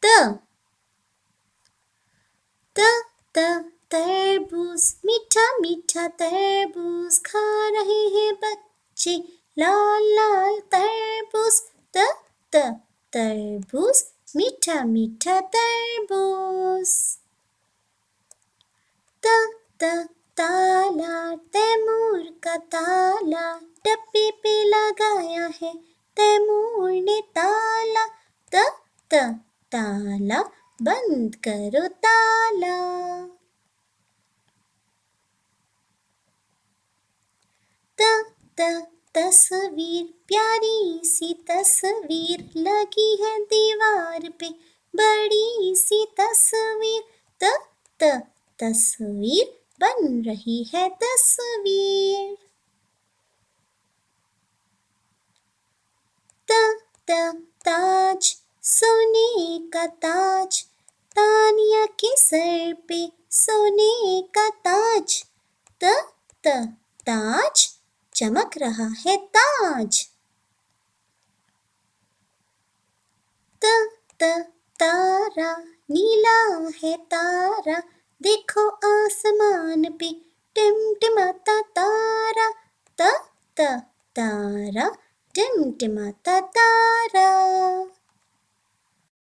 त त त तरबूज, मीठा मीठा तरबूज खा रहे हैं बच्चे, लाल लाल तरबूज। त त तरबूज, मीठा मीठा तरबूज। त त ताला, तैमूर का ताला डब्बे पे लगाया है, तैमूर ने ताला। त त ताला, बंद करो ताला। त त तस्वीर, प्यारी सी तस्वीर लगी है दीवार पे, बड़ी सी तस्वीर। त त तस्वीर, बन रही है तस्वीर। त त ताज, सोने का ताज, तानिया के सर पे सोने का ताज। त त ताज, चमक रहा है ताज। त त तारा, नीला है तारा, देखो आसमान पे टिमटिमाता तारा। त त तारा, टिमटिमाता तारा।